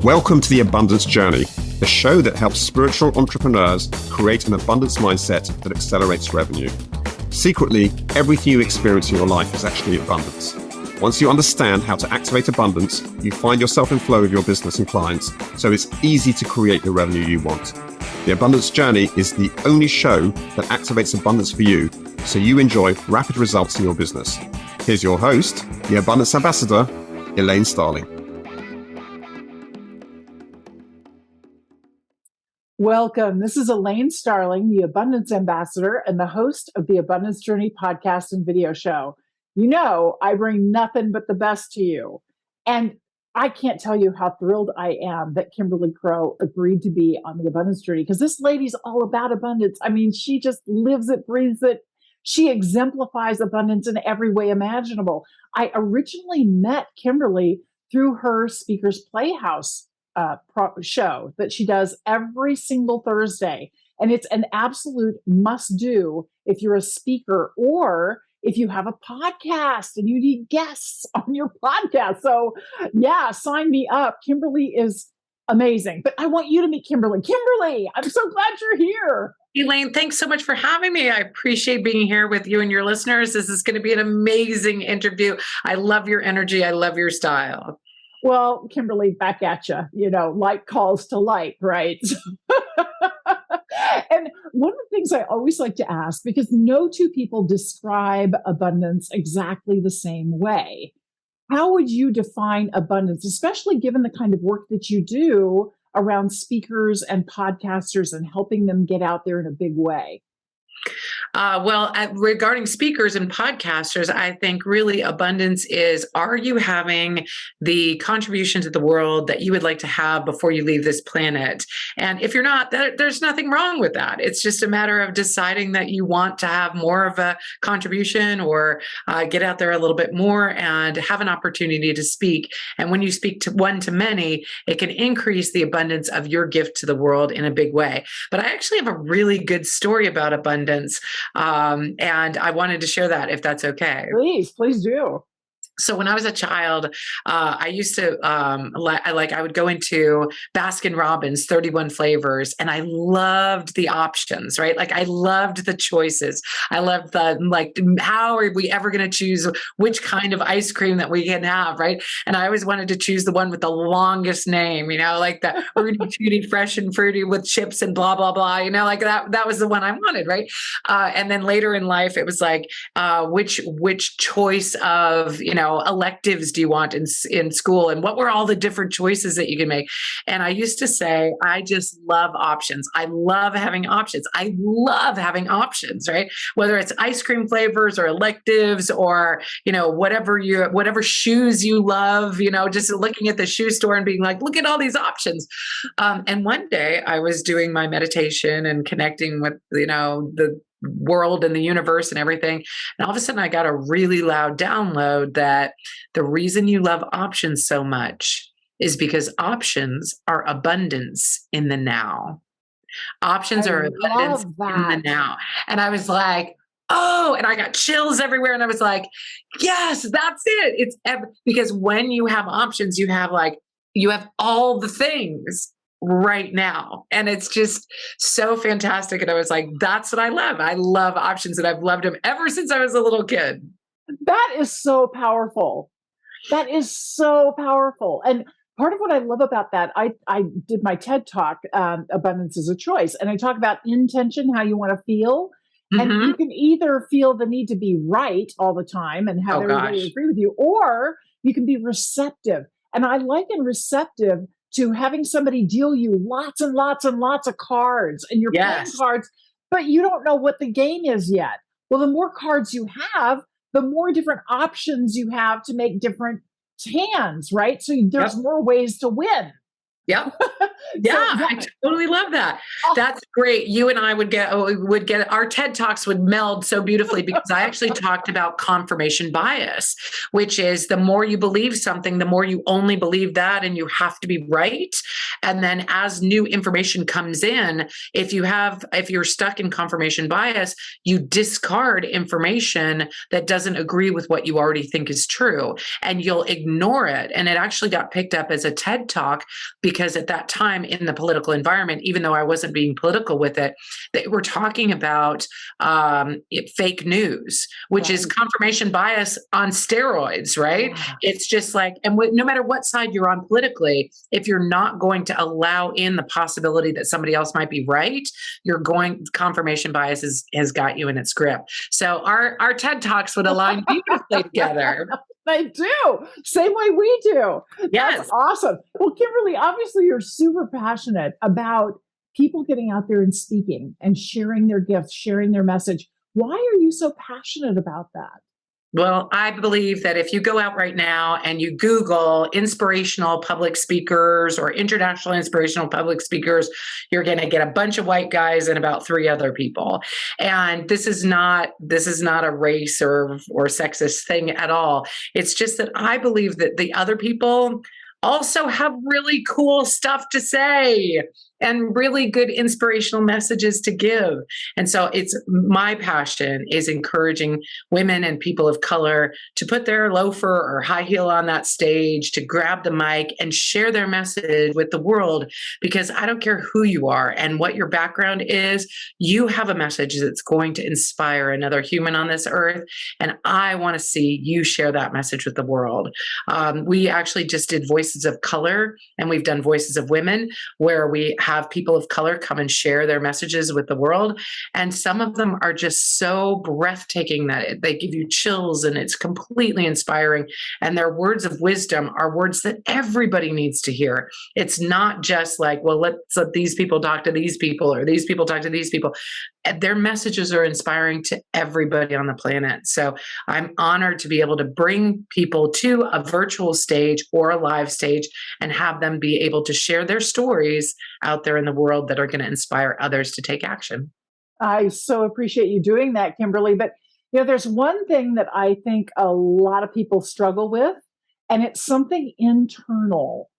Welcome to The Abundance Journey, the show that helps spiritual entrepreneurs create an abundance mindset that accelerates revenue. Secretly, everything you experience in your life is actually abundance. Once you understand how to activate abundance, you find yourself in flow with your business and clients, so it's easy to create the revenue you want. The Abundance Journey is the only show that activates abundance for you, so you enjoy rapid results in your business. Here's your host, the Abundance Ambassador, Elaine Starling. Welcome. This is Elaine Starling, the Abundance Ambassador and the host of the Abundance Journey podcast and video show. You know, I bring nothing but the best to you. And I can't tell you how thrilled I am that Kimberly Crowe agreed to be on the Abundance Journey, because this lady's all about abundance. I mean, she just lives it, breathes it. She exemplifies abundance in every way imaginable. I originally met Kimberly through her Speakers Playhouse show that she does every single Thursday. And it's an absolute must do if you're a speaker or if you have a podcast and you need guests on your podcast. So yeah, sign me up. Kimberly is amazing, but I want you to meet Kimberly. Kimberly, I'm so glad you're here. Elaine, thanks so much for having me. I appreciate being here with you and your listeners. This is going to be an amazing interview. I love your energy. I love your style. Well, Kimberly, back at you. You know, like calls to like, right? And one of the things I always like to ask, because no two people describe abundance exactly the same way. How would you define abundance, especially given the kind of work that you do around speakers and podcasters and helping them get out there in a big way? Regarding speakers and podcasters, I think really abundance is, are you having the contribution to the world that you would like to have before you leave this planet? And if you're not, there's nothing wrong with that. It's just a matter of deciding that you want to have more of a contribution or get out there a little bit more and have an opportunity to speak. And when you speak to one to many, it can increase the abundance of your gift to the world in a big way. But I actually have a really good story about abundance. And I wanted to share that, if that's okay. Please do. So when I was a child, I used to, I would go into Baskin Robbins, 31 flavors, and I loved the options, right? Like I loved the choices. I loved how are we ever going to choose which kind of ice cream that we can have, right? And I always wanted to choose the one with the longest name, you know, like the Rudy Tooty Fresh and Fruity with chips and blah, blah, blah, you know, like that was the one I wanted, right? And then later in life, it was like, which choice of, you know, electives do you want in school, and what were all the different choices that you can make? And I used to say, I just love options. I love having options. I love having options, right? Whether it's ice cream flavors or electives or, you know, whatever shoes you love, you know, just looking at the shoe store and being like, look at all these options. And one day I was doing my meditation and connecting with, you know, the world and the universe and everything. And all of a sudden I got a really loud download that the reason you love options so much is because options are abundance in the now. Options are abundance in the now. And I was like, oh, and I got chills everywhere. And I was like, yes, that's it. It's because when you have options, you have all the things right now. And it's just so fantastic. And I was like, that's what I love. I love options, and I've loved them ever since I was a little kid. That is so powerful. That is so powerful. And part of what I love about that, I did my TED Talk, Abundance is a Choice. And I talk about intention, how you want to feel. Mm-hmm. And you can either feel the need to be right all the time and have everybody agree with you, or you can be receptive. And I liken receptive to having somebody deal you lots and lots and lots of cards, and you're playing cards, but you don't know what the game is yet. Well, the more cards you have, the more different options you have to make different hands, right? So there's more ways to win. Yep. Yeah, I totally love that. That's great. You and I would get our TED Talks would meld so beautifully, because I actually talked about confirmation bias, which is the more you believe something, the more you only believe that, and you have to be right. And then as new information comes in, if you're stuck in confirmation bias, you discard information that doesn't agree with what you already think is true, and you'll ignore it. And it actually got picked up as a TED Talk because because at that time in the political environment, even though I wasn't being political with it, they were talking about fake news, which is confirmation bias on steroids, right? Yeah. It's just like, and no matter what side you're on politically, if you're not going to allow in the possibility that somebody else might be right, confirmation bias has got you in its grip. So our TED Talks would align beautifully together. They do. Same way we do. Yes. That's awesome. Well, Kimberly, obviously you're super passionate about people getting out there and speaking and sharing their gifts, sharing their message. Why are you so passionate about that? Well, I believe that if you go out right now and you Google inspirational public speakers or international inspirational public speakers, you're going to get a bunch of white guys and about 3 other people. And this is not a race or sexist thing at all. It's just that I believe that the other people also have really cool stuff to say and really good inspirational messages to give. And so it's my passion is encouraging women and people of color to put their loafer or high heel on that stage, to grab the mic and share their message with the world, because I don't care who you are and what your background is, you have a message that's going to inspire another human on this earth. And I want to see you share that message with the world. We actually just did Voices of Color, and we've done Voices of Women, where we have people of color come and share their messages with the world. And some of them are just so breathtaking that they give you chills, and it's completely inspiring. And their words of wisdom are words that everybody needs to hear. It's not just like, well, let's let these people talk to these people or these people talk to these people. Their messages are inspiring to everybody on the planet. So I'm honored to be able to bring people to a virtual stage or a live stage and have them be able to share their stories out there in the world that are going to inspire others to take action. I so appreciate you doing that, Kimberly. But there's one thing that I think a lot of people struggle with, and it's something internal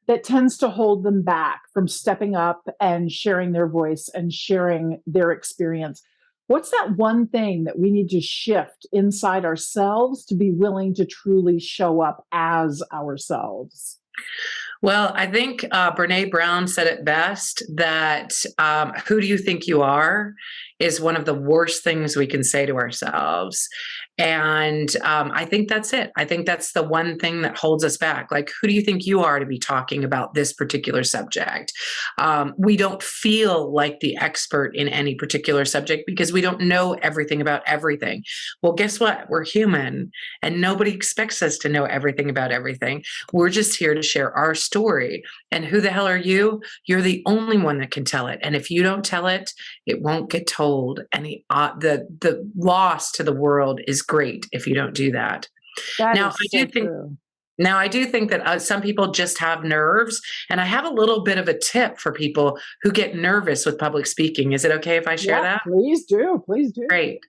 that tends to hold them back from stepping up and sharing their voice and sharing their experience. What's that one thing that we need to shift inside ourselves to be willing to truly show up as ourselves? Well, I think Brene Brown said it best, that who do you think you are is one of the worst things we can say to ourselves. And I think that's it. I think that's the one thing that holds us back. Like, who do you think you are to be talking about this particular subject? We don't feel like the expert in any particular subject because we don't know everything about everything. Well, guess what? We're human, and nobody expects us to know everything about everything. We're just here to share our story. And who the hell are you? You're the only one that can tell it. And if you don't tell it, it won't get told. And the loss to the world is great if you don't do that. Now, I do think that some people just have nerves, and I have a little bit of a tip for people who get nervous with public speaking. Is it okay if I share that? Please do. Please do. Great.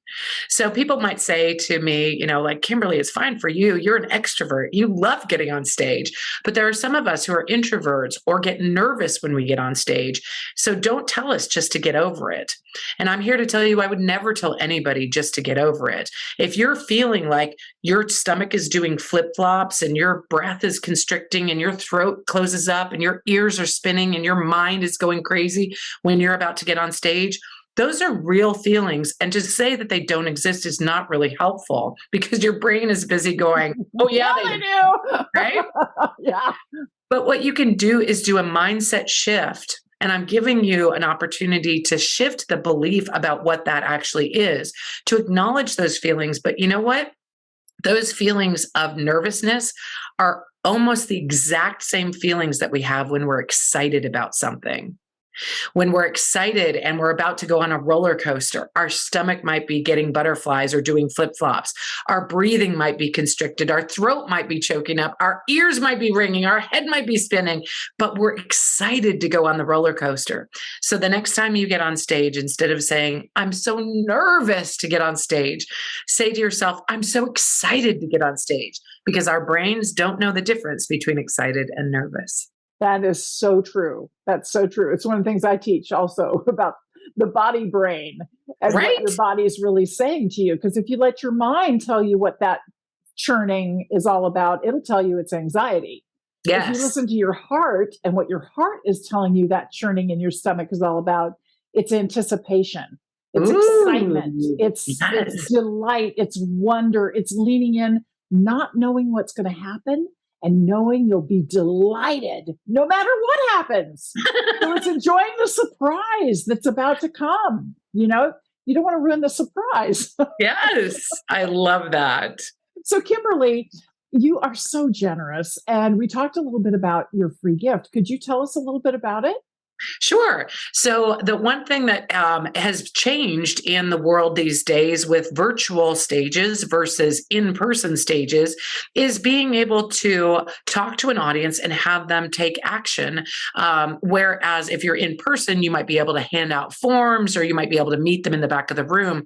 So people might say to me, like, Kimberly, it's fine for you. You're an extrovert. You love getting on stage. But there are some of us who are introverts or get nervous when we get on stage. So don't tell us just to get over it. And I'm here to tell you, I would never tell anybody just to get over it. If you're feeling like your stomach is doing flip-flops and your breath is constricting and your throat closes up and your ears are spinning and your mind is going crazy when you're about to get on stage, those are real feelings. And to say that they don't exist is not really helpful, because your brain is busy going, oh yeah, they do. Right? Yeah. But what you can do is do a mindset shift. And I'm giving you an opportunity to shift the belief about what that actually is, to acknowledge those feelings. But you know what? Those feelings of nervousness are almost the exact same feelings that we have when we're excited about something. When we're excited and we're about to go on a roller coaster, our stomach might be getting butterflies or doing flip-flops. Our breathing might be constricted. Our throat might be choking up. Our ears might be ringing. Our head might be spinning, but we're excited to go on the roller coaster. So the next time you get on stage, instead of saying, I'm so nervous to get on stage, say to yourself, I'm so excited to get on stage, because our brains don't know the difference between excited and nervous. That is so true. That's so true. It's one of the things I teach also about the body brain and what your body is really saying to you. Because if you let your mind tell you what that churning is all about, it'll tell you it's anxiety. If you Yes. listen to your heart and what your heart is telling you, that churning in your stomach is all about, it's anticipation, it's excitement, Ooh, it's yes. delight, it's wonder, it's leaning in, not knowing what's going to happen and knowing you'll be delighted no matter what happens. So it's enjoying the surprise that's about to come. You don't want to ruin the surprise. Yes. I love that. So, Kimberly, you are so generous. And we talked a little bit about your free gift. Could you tell us a little bit about it? Sure. So the one thing that has changed in the world these days with virtual stages versus in-person stages is being able to talk to an audience and have them take action. Whereas if you're in person, you might be able to hand out forms or you might be able to meet them in the back of the room.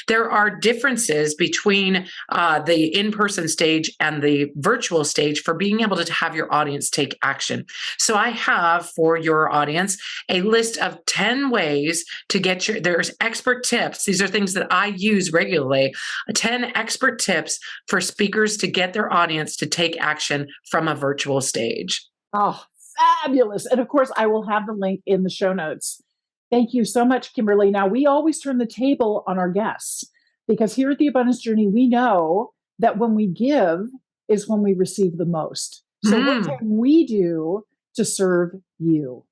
There are differences between the in-person stage and the virtual stage for being able to have your audience take action. So I have for your audience a list of 10 ways to get there's expert tips. These are things that I use regularly. 10 expert tips for speakers to get their audience to take action from a virtual stage. Oh, fabulous. And of course, I will have the link in the show notes. Thank you so much, Kimberly. Now, we always turn the table on our guests because here at the Abundance Journey, we know that when we give is when we receive the most. So what can we do to serve you?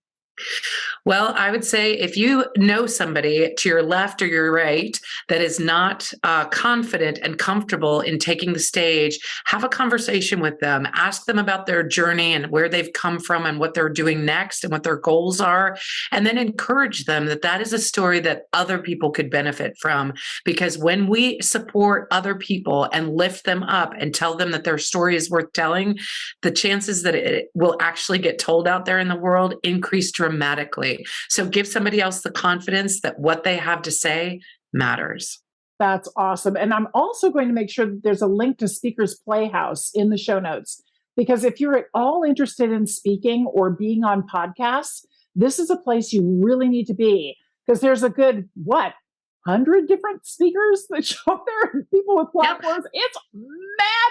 Well, I would say if you know somebody to your left or your right that is not confident and comfortable in taking the stage, have a conversation with them. Ask them about their journey and where they've come from and what they're doing next and what their goals are. And then encourage them that that is a story that other people could benefit from. Because when we support other people and lift them up and tell them that their story is worth telling, the chances that it will actually get told out there in the world increase dramatically. So give somebody else the confidence that what they have to say matters. That's awesome. And I'm also going to make sure that there's a link to Speakers Playhouse in the show notes, because if you're at all interested in speaking or being on podcasts, this is a place you really need to be, because there's a good, 100 different speakers that show up there and people with platforms. Yep. It's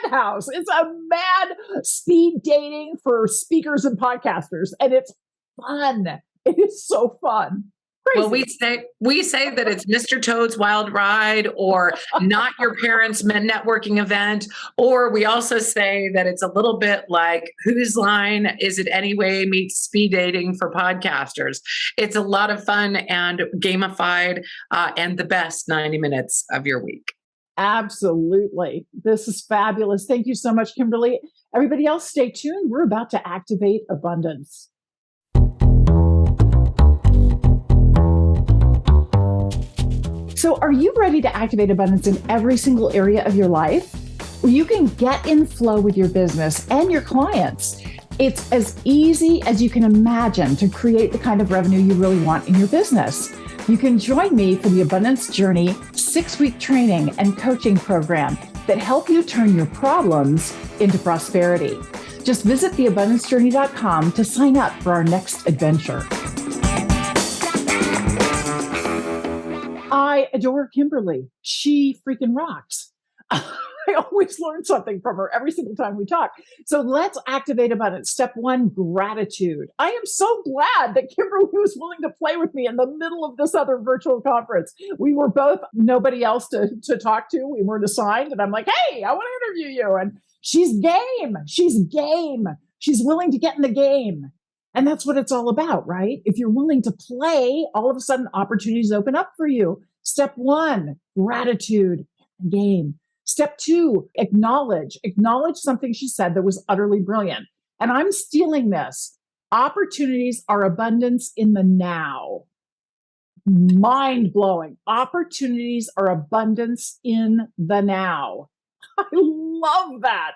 madhouse. It's a mad speed dating for speakers and podcasters. And it's fun. It is so fun. Crazy. Well, we say that it's Mr. Toad's Wild Ride or not your parents' networking event, or we also say that it's a little bit like Whose Line Is It Anyway meets speed dating for podcasters. It's a lot of fun and gamified and the best 90 minutes of your week. Absolutely. This is fabulous. Thank you so much, Kimberly. Everybody else, stay tuned. We're about to activate abundance. So are you ready to activate abundance in every single area of your life? Well, you can get in flow with your business and your clients. It's as easy as you can imagine to create the kind of revenue you really want in your business. You can join me for the Abundance Journey 6-week training and coaching program that help you turn your problems into prosperity. Just visit theabundancejourney.com to sign up for our next adventure. I adore Kimberly. She freaking rocks. I always learn something from her every single time we talk. So let's activate abundance. Step 1, gratitude. I am so glad that Kimberly was willing to play with me in the middle of this other virtual conference. We were both nobody else to talk to. We weren't assigned. And I'm like, hey, I want to interview you. And she's game. She's game. She's willing to get in the game. And that's what it's all about, right? If you're willing to play, all of a sudden opportunities open up for you. Step 1, gratitude, game. Step 2, acknowledge. Acknowledge something she said that was utterly brilliant. And I'm stealing this. Opportunities are abundance in the now. Mind blowing. Opportunities are abundance in the now. I love that.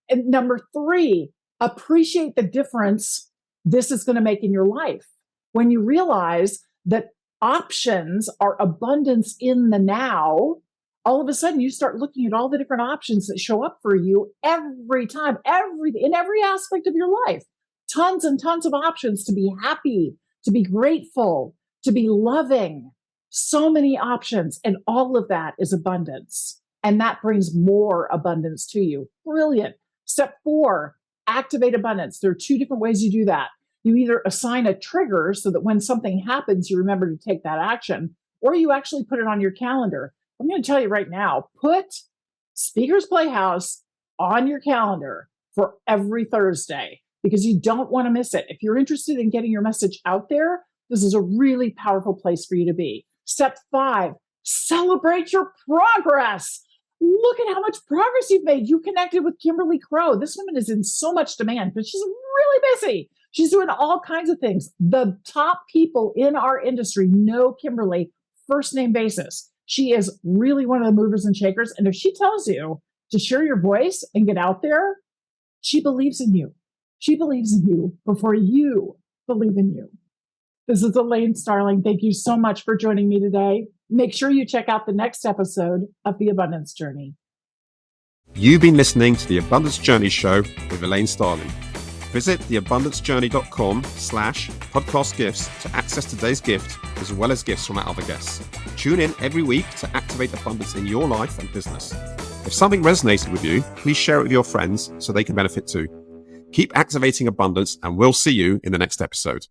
And number 3, appreciate the difference this is going to make in your life. When you realize that options are abundance in the now, all of a sudden you start looking at all the different options that show up for you every time, in every aspect of your life. Tons and tons of options to be happy, to be grateful, to be loving. So many options, and all of that is abundance. And that brings more abundance to you. Brilliant. Step 4, activate abundance. There are two different ways you do that. You either assign a trigger so that when something happens, you remember to take that action, or you actually put it on your calendar. I'm going to tell you right now, put Speakers Playhouse on your calendar for every Thursday because you don't want to miss it. If you're interested in getting your message out there, this is a really powerful place for you to be. Step 5, celebrate your progress. Look at how much progress you've made. You connected with Kimberly Crowe. This woman is in so much demand because she's really busy. She's doing all kinds of things. The top people in our industry know Kimberly first name basis. She is really one of the movers and shakers. And if she tells you to share your voice and get out there, she believes in you. She believes in you before you believe in you. This is Elaine Starling. Thank you so much for joining me today. Make sure you check out the next episode of The Abundance Journey. You've been listening to The Abundance Journey Show with Elaine Starling. Visit theabundancejourney.com/podcast gifts to access today's gift, as well as gifts from our other guests. Tune in every week to activate abundance in your life and business. If something resonated with you, please share it with your friends so they can benefit too. Keep activating abundance, and we'll see you in the next episode.